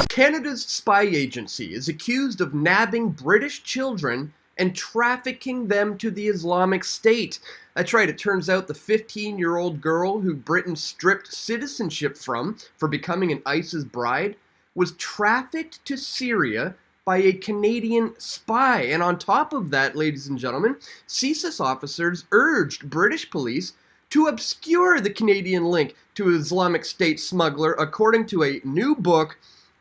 Canada's spy agency is accused of nabbing British children and trafficking them to the Islamic State. That's right, it turns out the 15-year-old girl who Britain stripped citizenship from for becoming an ISIS bride was trafficked to Syria by a Canadian spy. And on top of that, ladies and gentlemen, CSIS officers urged British police to obscure the Canadian link to Islamic State smuggler, according to a new book,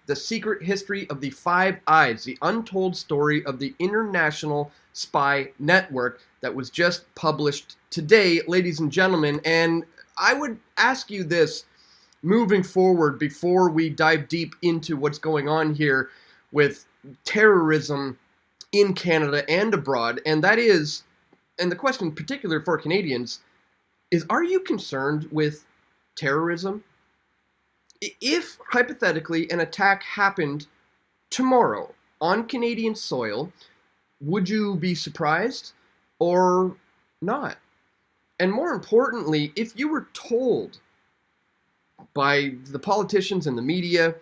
The Secret History of the Five Eyes, the untold story of the international spy network, that was just published today, ladies and gentlemen. And I would ask you this moving forward before we dive deep into what's going on here with terrorism in Canada and abroad, and that is, and the question in particular for Canadians, is, are you concerned with terrorism? If, hypothetically, an attack happened tomorrow on Canadian soil, would you be surprised or not? And more importantly, if you were told by the politicians and the media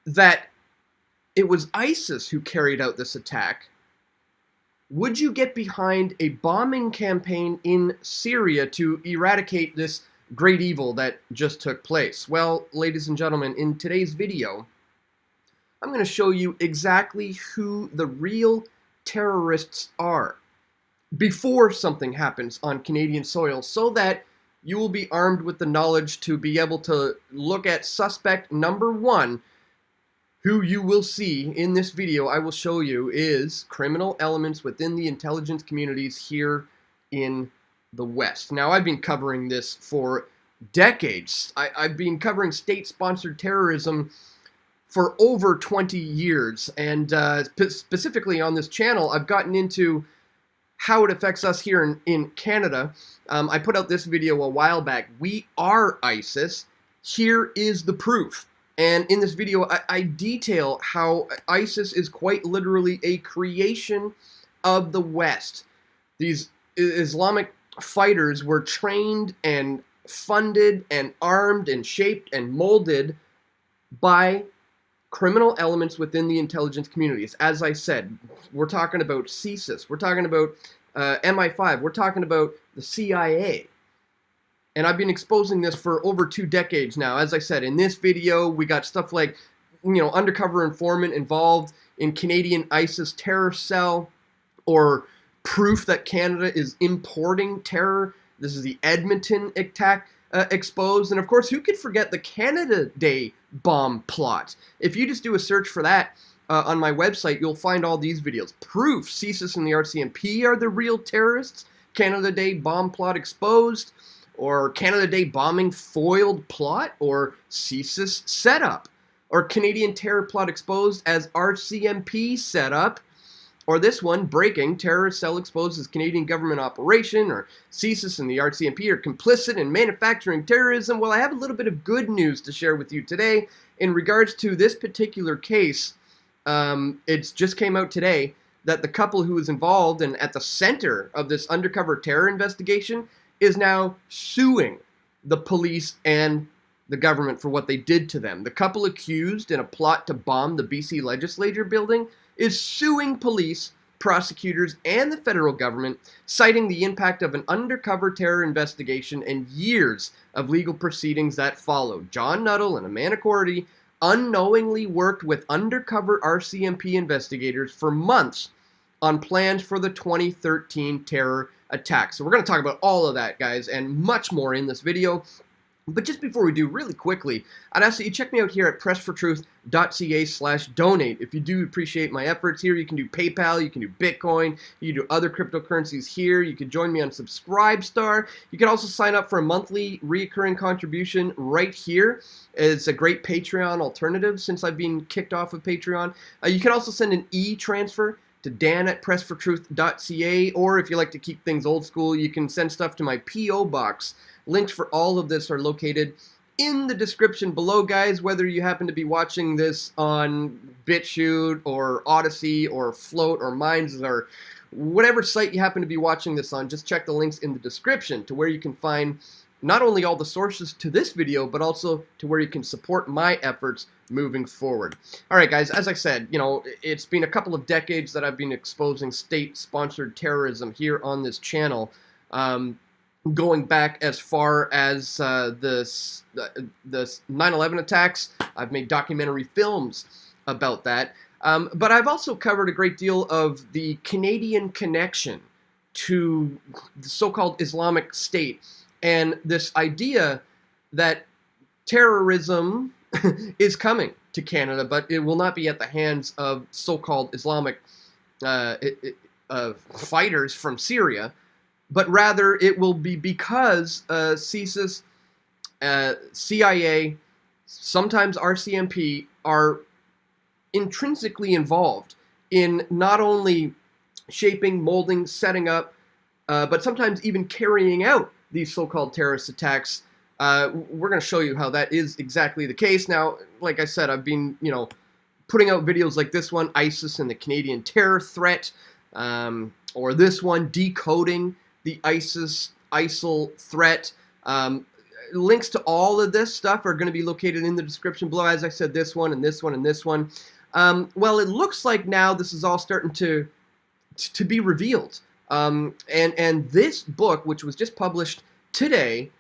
that it was ISIS who carried out this attack, would you get behind a bombing campaign in Syria to eradicate this great evil that just took place? Well, ladies and gentlemen, in today's video, I'm going to show you exactly who the real terrorists are before something happens on Canadian soil, so that you will be armed with the knowledge to be able to look at suspect number one, who you will see in this video. I will show you is criminal elements within the intelligence communities here in the West. Now, I've been covering this for decades. I've been covering state-sponsored terrorism for over 20 years, and specifically on this channel, I've gotten into how it affects us here in Canada. I put out this video a while back. We are ISIS. Here is the proof. And in this video, I detail how ISIS is quite literally a creation of the West. These Islamic fighters were trained and funded and armed and shaped and molded by criminal elements within the intelligence communities. As I said, we're talking about CSIS, we're talking about MI5, we're talking about the CIA. And I've been exposing this for over 2 decades now. As I said, in this video, we got stuff like, undercover informant involved in Canadian ISIS terror cell, or proof that Canada is importing terror. This is the Edmonton attack exposed. And of course, who could forget the Canada Day bomb plot? If you just do a search for that on my website, you'll find all these videos. Proof CSIS and the RCMP are the real terrorists. Canada Day bomb plot exposed. Or Canada Day bombing foiled plot, or CSIS setup, or Canadian terror plot exposed as RCMP setup, or this one, breaking, terrorist cell exposed as Canadian government operation, or CSIS and the RCMP are complicit in manufacturing terrorism. Well, I have a little bit of good news to share with you today in regards to this particular case. It just came out today that the couple who was involved and at the center of this undercover terror investigation is now suing the police and the government for what they did to them. The couple accused in a plot to bomb the BC legislature building is suing police, prosecutors, and the federal government, citing the impact of an undercover terror investigation and years of legal proceedings that followed. John Nuttall and Amanda Cordy unknowingly worked with undercover RCMP investigators for months on plans for the 2013 terror attack. So we're going to talk about all of that, guys, and much more in this video. But just before we do, really quickly, I'd ask that you check me out here at pressfortruth.ca/donate. If you do appreciate my efforts here, you can do PayPal, you can do Bitcoin, you can do other cryptocurrencies here. You can join me on Subscribestar. You can also sign up for a monthly recurring contribution right here. It's a great Patreon alternative since I've been kicked off of Patreon. You can also send an e-transfer to dan@pressfortruth.ca, or if you like to keep things old school, you can send stuff to my P.O. box. Links for all of this are located in the description below, guys. Whether you happen to be watching this on BitChute or Odyssey or Float or Minds or whatever site you happen to be watching this on, just check the links in the description to where you can find not only all the sources to this video, but also to where you can support my efforts moving forward. All right, guys, as I said, it's been a couple of decades that I've been exposing state-sponsored terrorism here on this channel, going back as far as the 9/11 attacks. I've made documentary films about that. But I've also covered a great deal of the Canadian connection to the so-called Islamic State and this idea that terrorism is coming to Canada, but it will not be at the hands of so-called Islamic fighters from Syria, but rather it will be because CSIS, CIA, sometimes RCMP are intrinsically involved in not only shaping, molding, setting up, but sometimes even carrying out these so-called terrorist attacks. We're going to show you how that is exactly the case. Now, like I said, I've been, putting out videos like this one, ISIS and the Canadian terror threat, or this one, decoding the ISIL threat. Links to all of this stuff are going to be located in the description below. As I said, this one and this one and this one. Well, it looks like now this is all starting to be revealed. And this book, which was just published today,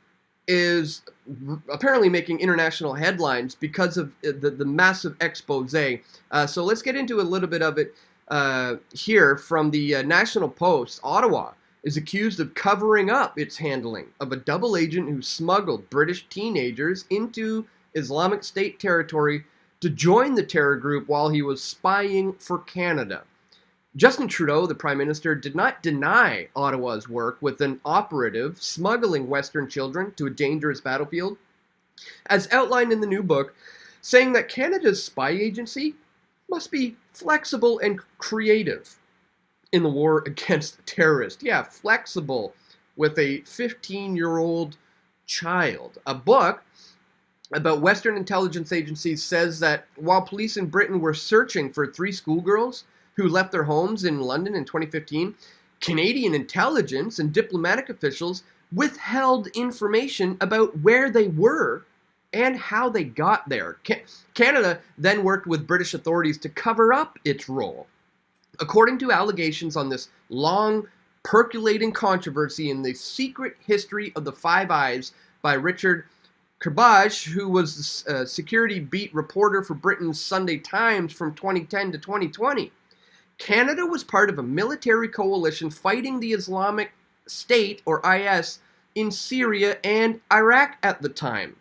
is apparently making international headlines because of the massive expose. So let's get into a little bit of it here from the National Post. Ottawa is accused of covering up its handling of a double agent who smuggled British teenagers into Islamic State territory to join the terror group while he was spying for Canada. Justin Trudeau, the Prime Minister, did not deny Ottawa's work with an operative smuggling Western children to a dangerous battlefield, as outlined in the new book, saying that Canada's spy agency must be flexible and creative in the war against terrorists. Yeah, flexible with a 15-year-old child. A book about Western intelligence agencies says that while police in Britain were searching for 3 schoolgirls who left their homes in London in 2015, Canadian intelligence and diplomatic officials withheld information about where they were and how they got there. Canada then worked with British authorities to cover up its role. According to allegations on this long, percolating controversy in the secret history of the Five Eyes by Richard Kerbaj, who was the security beat reporter for Britain's Sunday Times from 2010 to 2020, Canada was part of a military coalition fighting the Islamic State, or IS, in Syria and Iraq at the time.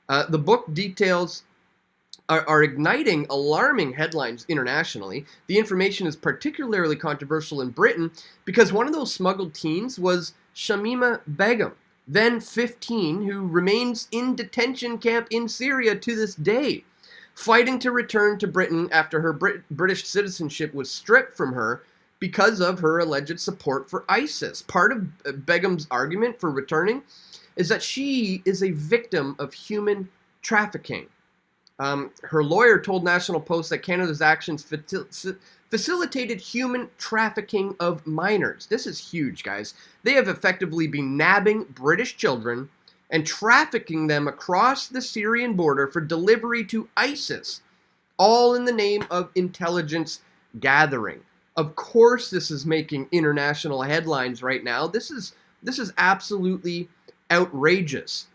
The book details are igniting alarming headlines internationally. The information is particularly controversial in Britain because one of those smuggled teens was Shamima Begum, then 15, who remains in detention camp in Syria to this day, fighting to return to Britain after her British citizenship was stripped from her because of her alleged support for ISIS. Part of Begum's argument for returning is that she is a victim of human trafficking. Her lawyer told National Post that Canada's actions facilitated human trafficking of minors. This is huge, guys. They have effectively been nabbing British children and trafficking them across the Syrian border for delivery to ISIS, all in the name of intelligence gathering. Of course, this is making international headlines right now. This is absolutely outrageous.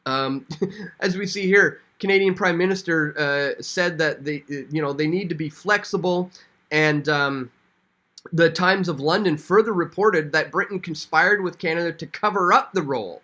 As we see here, Canadian Prime Minister said that they need to be flexible, and the Times of London further reported that Britain conspired with Canada to cover up the role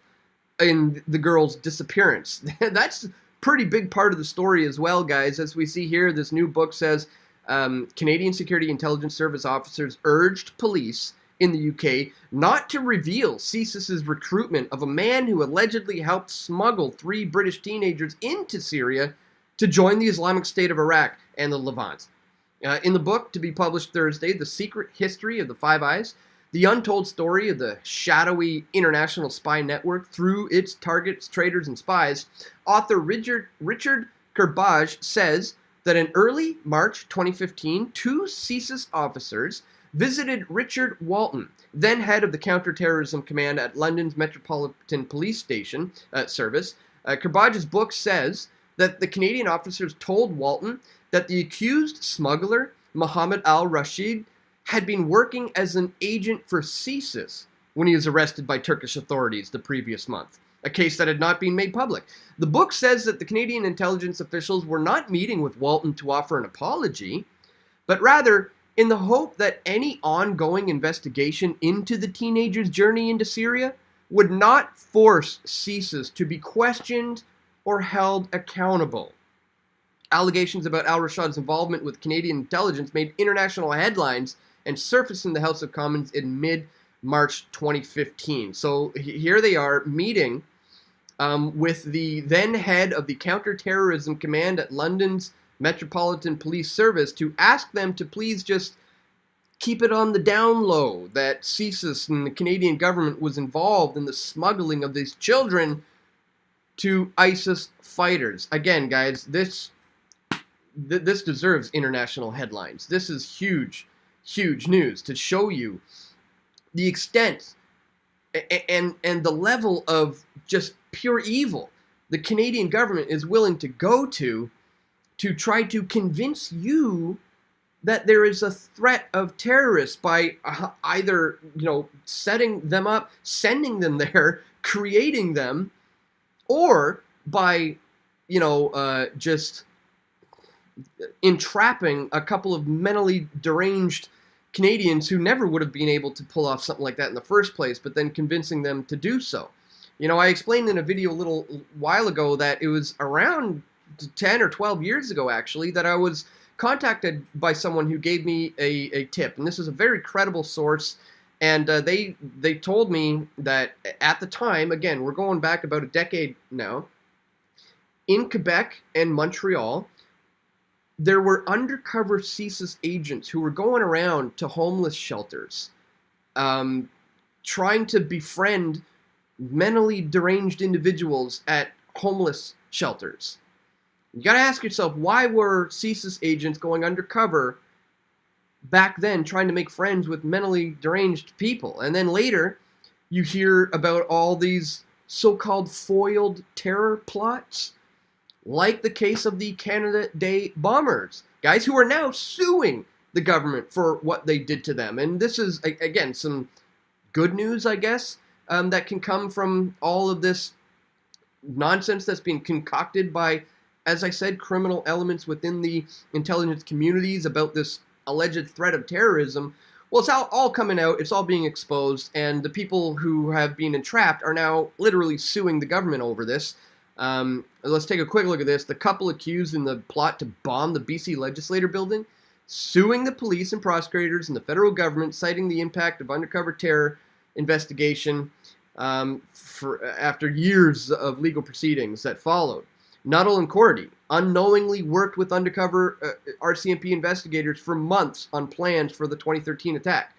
in the girl's disappearance. That's a pretty big part of the story as well, guys. As we see here, this new book says Canadian Security Intelligence Service officers urged police in the UK not to reveal CSIS's recruitment of a man who allegedly helped smuggle 3 British teenagers into Syria to join the Islamic State of Iraq and the Levant. In the book, to be published Thursday, The Secret History of the Five Eyes, the untold story of the shadowy international spy network through its targets, traitors, and spies, author Richard Kerbaj says that in early March 2015, 2 CSIS officers visited Richard Walton, then head of the counterterrorism command at London's Metropolitan Police Station Service. Kerbaj's book says that the Canadian officers told Walton that the accused smuggler, Mohammed al-Rashid, had been working as an agent for CSIS when he was arrested by Turkish authorities the previous month, a case that had not been made public. The book says that the Canadian intelligence officials were not meeting with Walton to offer an apology, but rather in the hope that any ongoing investigation into the teenager's journey into Syria would not force CSIS to be questioned or held accountable. Allegations about al-Rashid's involvement with Canadian intelligence made international headlines and surfaced in the House of Commons in mid-March 2015. So here they are meeting with the then head of the counterterrorism command at London's Metropolitan Police Service to ask them to please just keep it on the down low that CSIS and the Canadian government was involved in the smuggling of these children to ISIS fighters. Again, guys, this deserves international headlines. This is huge, huge news to show you the extent and the level of just pure evil the Canadian government is willing to go to try to convince you that there is a threat of terrorists by either, setting them up, sending them there, creating them, or by, just entrapping a couple of mentally deranged Canadians who never would have been able to pull off something like that in the first place, but then convincing them to do so. I explained in a video a little while ago that it was around 10 or 12 years ago, actually, that I was contacted by someone who gave me a tip, and this is a very credible source, and they told me that at the time, again, we're going back about a decade now, in Quebec and Montreal, there were undercover CSIS agents who were going around to homeless shelters, trying to befriend mentally deranged individuals at homeless shelters. You got to ask yourself, why were CSIS agents going undercover back then trying to make friends with mentally deranged people? And then later, you hear about all these so-called foiled terror plots, like the case of the Canada Day bombers, guys who are now suing the government for what they did to them. And this is, again, some good news, I guess, that can come from all of this nonsense that's being concocted by, as I said, criminal elements within the intelligence communities about this alleged threat of terrorism. Well, it's all coming out, it's all being exposed, and the people who have been entrapped are now literally suing the government over this. Let's take a quick look at this. The couple accused in the plot to bomb the BC Legislature building, suing the police and prosecutors and the federal government, citing the impact of undercover terror investigation after years of legal proceedings that followed. Nuttall and Cordy unknowingly worked with undercover RCMP investigators for months on plans for the 2013 attack.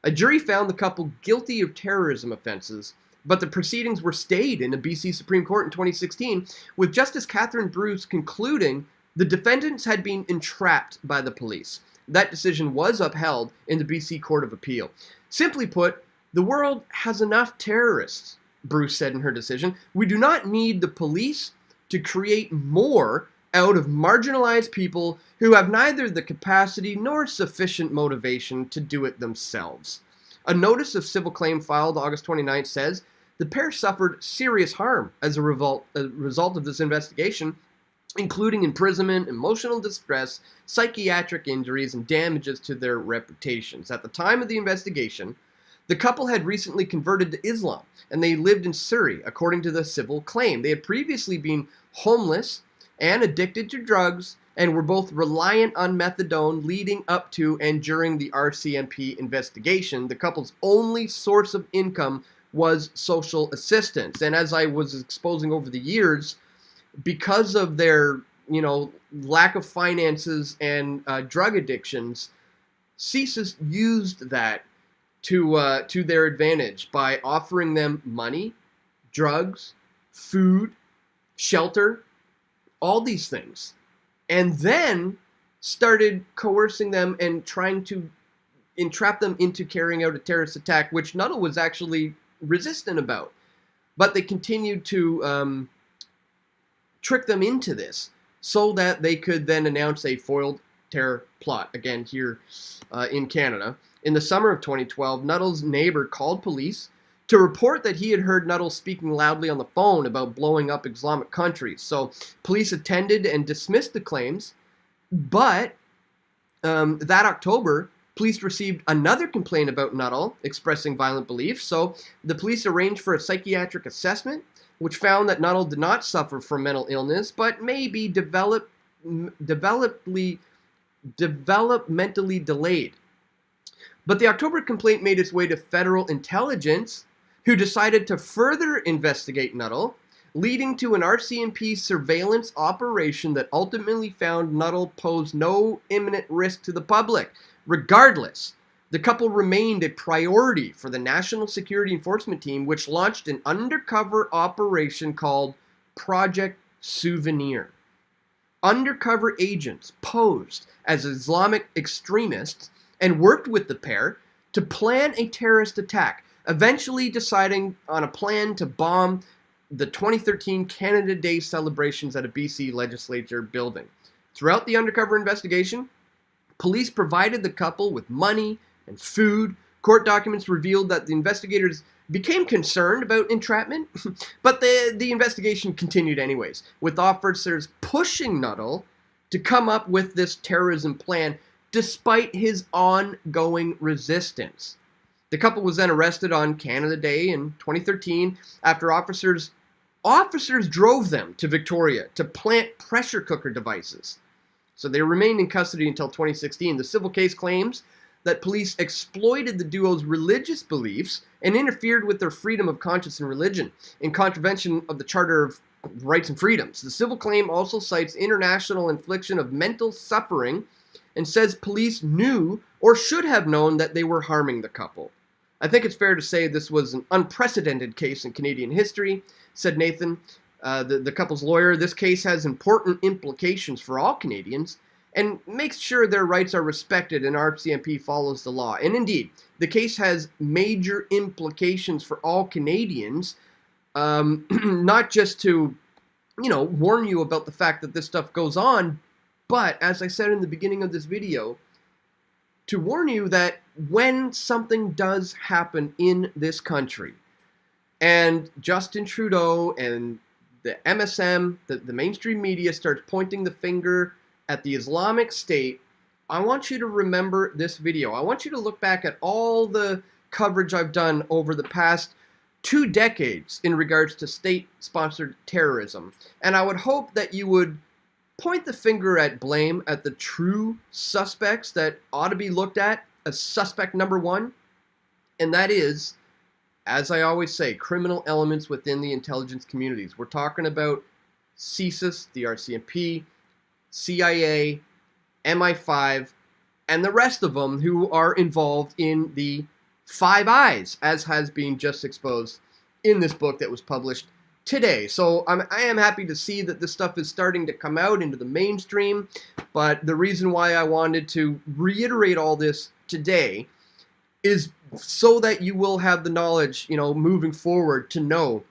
A jury found the couple guilty of terrorism offenses, but the proceedings were stayed in the BC Supreme Court in 2016, with Justice Catherine Bruce concluding the defendants had been entrapped by the police. That decision was upheld in the BC Court of Appeal. Simply put, the world has enough terrorists, Bruce said in her decision. We do not need the police to create more out of marginalized people who have neither the capacity nor sufficient motivation to do it themselves. A notice of civil claim filed August 29th says the pair suffered serious harm as a result of this investigation, including imprisonment, emotional distress, psychiatric injuries, and damages to their reputations. At the time of the investigation, the couple had recently converted to Islam, and they lived in Syria, according to the civil claim. They had previously been homeless and addicted to drugs, and were both reliant on methadone leading up to and during the RCMP investigation. The couple's only source of income was social assistance. And as I was exposing over the years, because of their, lack of finances and drug addictions, CSIS used that to their advantage by offering them money, drugs, food, shelter, all these things, and then started coercing them and trying to entrap them into carrying out a terrorist attack, which Nuttall was actually resistant about. But they continued to trick them into this so that they could then announce a foiled terror plot, again here in Canada. In the summer of 2012, Nuttall's neighbor called police to report that he had heard Nuttall speaking loudly on the phone about blowing up Islamic countries. So police attended and dismissed the claims, but that October, police received another complaint about Nuttall expressing violent beliefs. So the police arranged for a psychiatric assessment, which found that Nuttall did not suffer from mental illness, but may be developmentally delayed. But the October complaint made its way to federal intelligence, who decided to further investigate Nuttall, leading to an RCMP surveillance operation that ultimately found Nuttall posed no imminent risk to the public. Regardless, the couple remained a priority for the National Security Enforcement Team, which launched an undercover operation called Project Souvenir. Undercover agents posed as Islamic extremists and worked with the pair to plan a terrorist attack, eventually deciding on a plan to bomb the 2013 Canada Day celebrations at a BC legislature building. Throughout the undercover investigation, police provided the couple with money and food. Court documents revealed that the investigators became concerned about entrapment, but the investigation continued anyways, with officers pushing Nuttall to come up with this terrorism plan despite his ongoing resistance. The couple was then arrested on Canada Day in 2013 after officers drove them to Victoria to plant pressure cooker devices. So they remained in custody until 2016. The civil case claims that police exploited the duo's religious beliefs and interfered with their freedom of conscience and religion in contravention of the Charter of Rights and Freedoms. The civil claim also cites international infliction of mental suffering and says police knew or should have known that they were harming the couple. I think it's fair to say this was an unprecedented case in Canadian history, said Nathan, the couple's lawyer. This case has important implications for all Canadians and makes sure their rights are respected and RCMP follows the law. And indeed, the case has major implications for all Canadians, not just to, warn you about the fact that this stuff goes on, but as I said in the beginning of this video, to warn you that when something does happen in this country, and Justin Trudeau and the MSM, the mainstream media, starts pointing the finger at the Islamic State, I want you to remember this video. I want you to look back at all the coverage I've done over the past 2 decades in regards to state-sponsored terrorism. And I would hope that you would point the finger at blame at the true suspects that ought to be looked at as suspect number 1, and that is, as I always say, criminal elements within the intelligence communities. We're talking about CSIS, the RCMP, CIA, MI5, and the rest of them who are involved in the Five Eyes, as has been just exposed in this book that was published today. So I am happy to see that this stuff is starting to come out into the mainstream, but the reason why I wanted to reiterate all this today is so that you will have the knowledge, moving forward to know,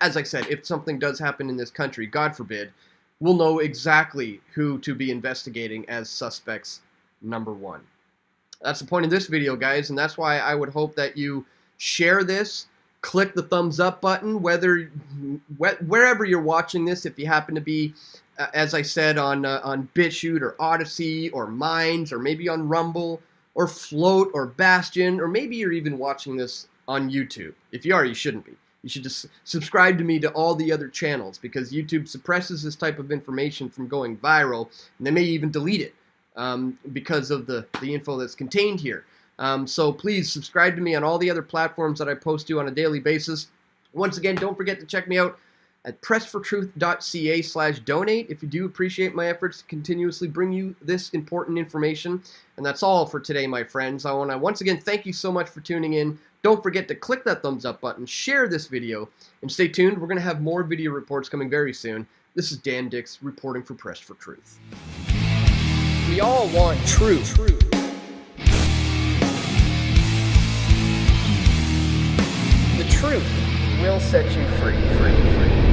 as I said, if something does happen in this country, God forbid, we'll know exactly who to be investigating as suspects number 1. That's the point of this video, guys, and that's why I would hope that you share this. Click the thumbs up button, wherever you're watching this. If you happen to be, as I said, on BitChute or Odyssey or Minds, or maybe on Rumble or Float or Bastion, or maybe you're even watching this on YouTube. If you are, you shouldn't be. You should just subscribe to me to all the other channels, because YouTube suppresses this type of information from going viral, and they may even delete it because of the info that's contained here. So please subscribe to me on all the other platforms that I post to on a daily basis. Once again, don't forget to check me out at pressfortruth.ca/donate if you do appreciate my efforts to continuously bring you this important information. And that's all for today, my friends. I want to once again thank you so much for tuning in. Don't forget to click that thumbs up button, share this video, and stay tuned. We're going to have more video reports coming very soon. This is Dan Dix reporting for Press for Truth. We all want truth. truth will set you free, free, free.